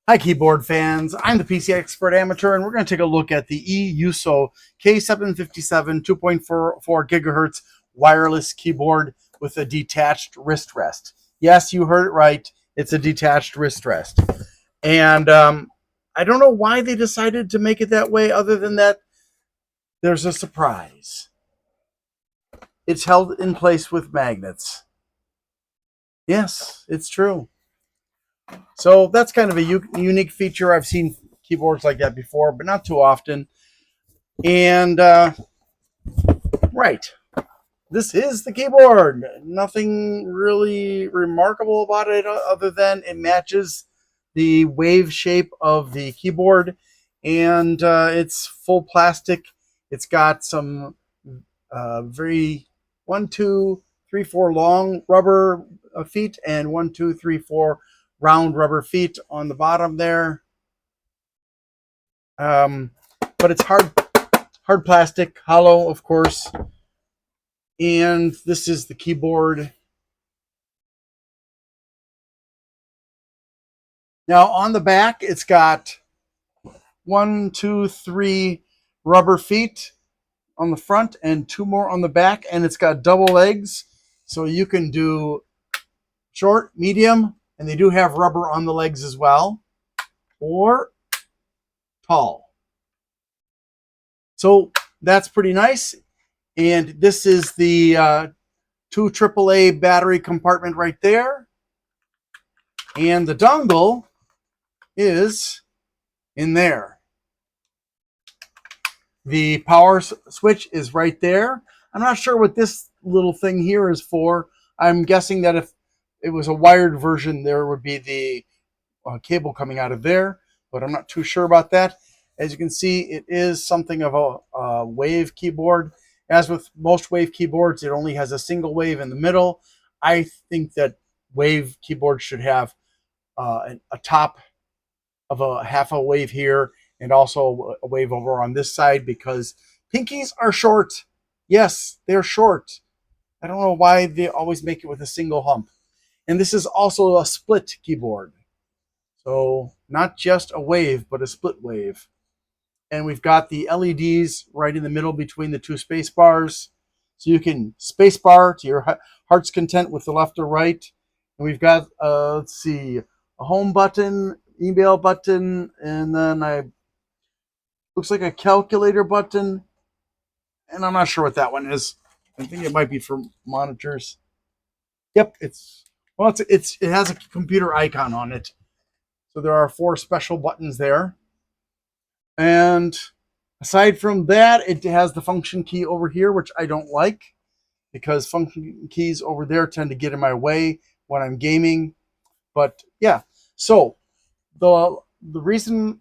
Hi, keyboard fans. I'm the PC Expert Amateur, and we're going to take a look at the E-Yooso K-757 2.44 gigahertz wireless keyboard with a detached wrist rest. Yes, you heard it right. It's a detached wrist rest. And I don't know why they decided to make it that way, other than that there's a surprise. It's held in place with magnets. Yes, it's true. So that's kind of a unique feature. I've seen keyboards like that before, but not too often. And right, this is the keyboard. Nothing really remarkable about it other than it matches the wave shape of the keyboard, and it's full plastic. It's got some very 1, 2, 3, 4 long rubber feet and 1, 2, 3, 4 round rubber feet on the bottom there. But it's hard plastic, hollow, of course. And this is the keyboard. Now on the back, it's got 1, 2, 3 rubber feet on the front and 2 more on the back, and it's got double legs, so you can do short, medium, and they do have rubber on the legs as well, or tall. So that's pretty nice. And this is the 2 AAA battery compartment right there. And the dongle is in there. The power switch is right there. I'm not sure what this little thing here is for. I'm guessing that if it was a wired version, there would be the cable coming out of there, but I'm not too sure about that. As you can see, it is something of a wave keyboard. As with most wave keyboards, it only has a single wave in the middle. I think that wave keyboards should have a top of a half a wave here and also a wave over on this side, because pinkies are short. Yes, they're short. I don't know why they always make it with a single hump. And this is also a split keyboard. So not just a wave, but a split wave. And we've got the LEDs right in the middle between the 2 space bars. So you can space bar to your heart's content with the left or right. And we've got, let's see, a home button, email button, and then looks like a calculator button. And I'm not sure what that one is. I think it might be for monitors. Yep, it has a computer icon on it. So there are 4 special buttons there. And aside from that, it has the function key over here, which I don't like, because function keys over there tend to get in my way when I'm gaming. But yeah, so the reason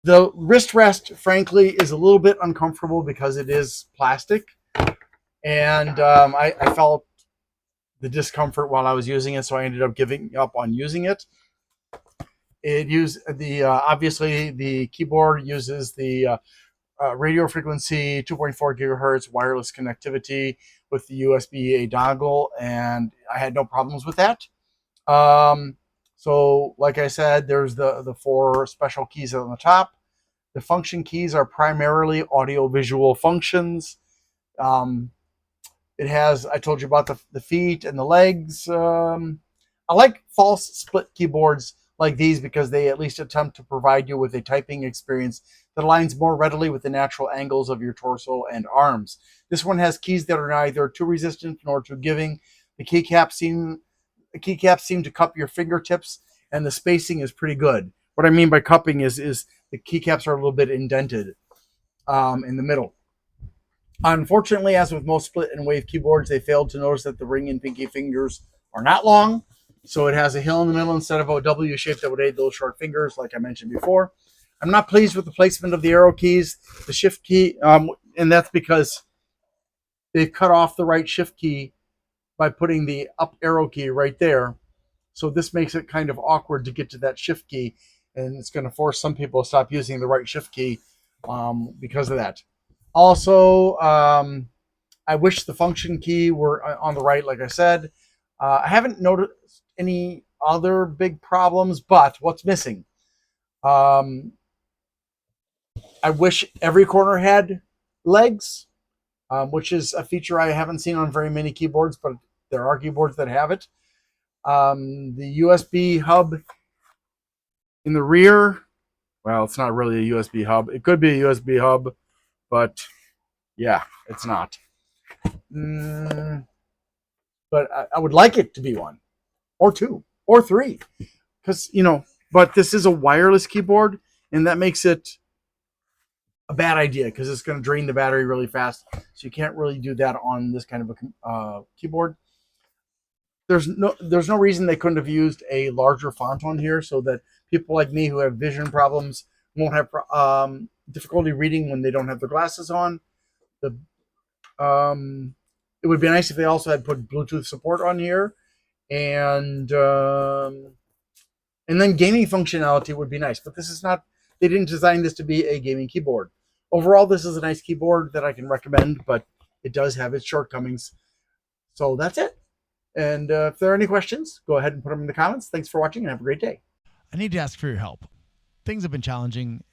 the wrist rest, frankly, is a little bit uncomfortable because it is plastic, and I felt the discomfort while I was using it, so I ended up giving up on using it. It used the obviously the keyboard uses the radio frequency 2.4 gigahertz wireless connectivity with the USB-A dongle, and I had no problems with that. So like I said, there's the 4 special keys on the top. The function keys are primarily audio-visual functions. It has, I told you about the feet and the legs. I like false split keyboards like these because they at least attempt to provide you with a typing experience that aligns more readily with the natural angles of your torso and arms. This one has keys that are neither too resistant nor too giving. The keycaps seem to cup your fingertips, and the spacing is pretty good. What I mean by cupping is the keycaps are a little bit indented in the middle. Unfortunately, as with most split and wave keyboards, they failed to notice that the ring and pinky fingers are not long. So it has a hill in the middle instead of a W shape that would aid those short fingers, like I mentioned before. I'm not pleased with the placement of the arrow keys, the shift key, and that's because they've cut off the right shift key by putting the up arrow key right there. So this makes it kind of awkward to get to that shift key, and it's going to force some people to stop using the right shift key because of that. Also, I wish the function key were on the right, like I said. I haven't noticed any other big problems, but what's missing? Um, I wish every corner had legs, which is a feature I haven't seen on very many keyboards, but there are keyboards that have it. The USB hub in the rear, well, it's not really a USB hub. It could be a USB hub, but yeah, it's not. Mm, but I would like it to be one, or two, or three, because But this is a wireless keyboard, and that makes it a bad idea because it's going to drain the battery really fast. So you can't really do that on this kind of a keyboard. There's no reason they couldn't have used a larger font on here so that people like me who have vision problems won't have difficulty reading when they don't have their glasses on. The It would be nice if they also had put Bluetooth support on here, and then gaming functionality would be nice. But this is not. They didn't design this to be a gaming keyboard. Overall, this is a nice keyboard that I can recommend, but it does have its shortcomings. So that's it. And if there are any questions, go ahead and put them in the comments. Thanks for watching and have a great day. I need to ask for your help. Things have been challenging.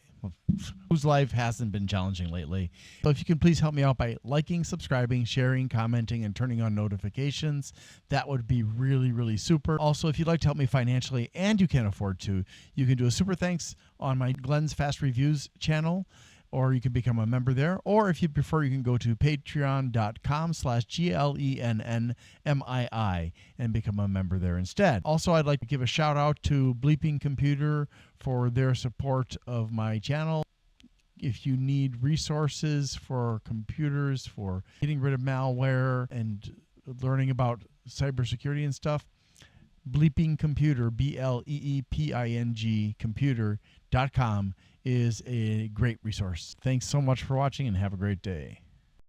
Whose life hasn't been challenging lately? So if you can please help me out by liking, subscribing, sharing, commenting, and turning on notifications, that would be really, really super. Also, if you'd like to help me financially and you can afford to, you can do a super thanks on my Glenn's Fast Reviews channel, or you can become a member there. Or if you prefer, you can go to patreon.com/GLENNMII and become a member there instead. Also, I'd like to give a shout out to Bleeping Computer for their support of my channel. If you need resources for computers, for getting rid of malware and learning about cybersecurity and stuff, Bleeping Computer, BLEEPING computer.com is a great resource. Thanks so much for watching and have a great day.